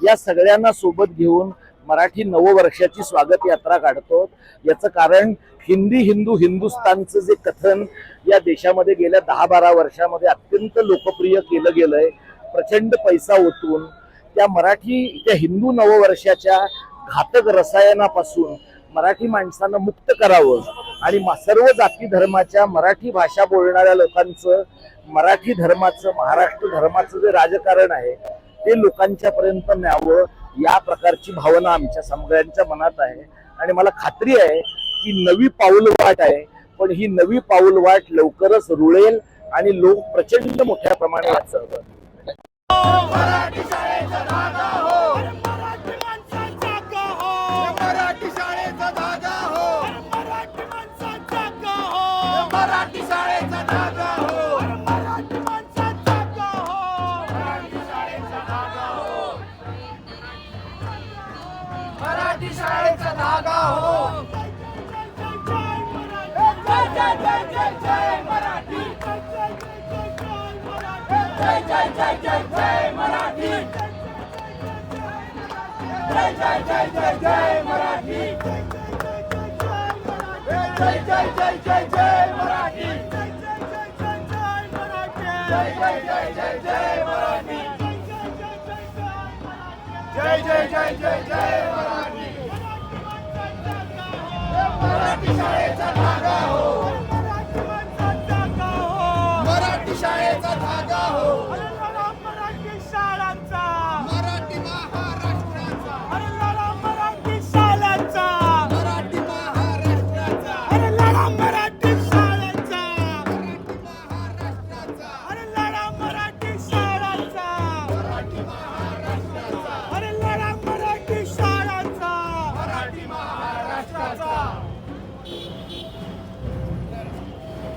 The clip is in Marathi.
या सगळ्यांना सोबत घेऊन मराठी नववर्षाची स्वागत यात्रा काढतो। याचं कारण हिंदी हिंदू हिंदुस्तानचं जे कथन या देशामध्ये गेल्या 10-12 वर्षामध्ये अत्यंत लोकप्रिय केलं गेलंय, प्रचंड पैसा ओतून त्या हिंदू नववर्षाच्या घातक रसायनापासून मराठी माणसांना मुक्त करावं आणि सर्व जाती धर्माच्या मराठी भाषा बोलणाऱ्या लोकांचं मराठी धर्माचं महाराष्ट्र धर्माचं जे राजकारण आहे ते लोकांच्या पर्यंत न्यावं या प्रकारची भावना आमच्या सगळ्यांच्या मनात आहे। आणि मला खात्री आहे की नवी पाऊलवाट आहे, पण ही नवी पाऊलवाट लवकरच रुळेल आणि लोक प्रचंड मोठ्या प्रमाणात सहभागी मराठी शाळेचा धागा हो, मराठी माणसाचा जागा हो, मराठी शाळेचा धागा हो, मराठी माणसाचा जागा हो, मराठी शाळेचा धागा हो, मराठी माणसाचा जागा हो, मराठी शाळेचा धागा हो, मराठी शाळेचा धागा हो। जय जय जय जय मराठी, जय जय जय जय जय मराठी, जय जय जय जय जय मराठी, जय जय जय जय जय मराठी, जय जय जय जय जय मराठी, जय जय जय जय जय मराठी। मराठी शाळेचा धागा हो, मराठी शाळेचा धागा हो, मराठी शाळांचा, मराठी महाराष्ट्राचा, अरे लढा मराठी शाळांचा, मराठी महाराष्ट्राचा, अरे लढा मराठी शाळांचा, मराठी महाराष्ट्राचा, अरे लढा मराठी शाळांचा, मराठी महाराष्ट्राचा, अरे लढा मराठी शाळांचा, मराठी महाराष्ट्राचा।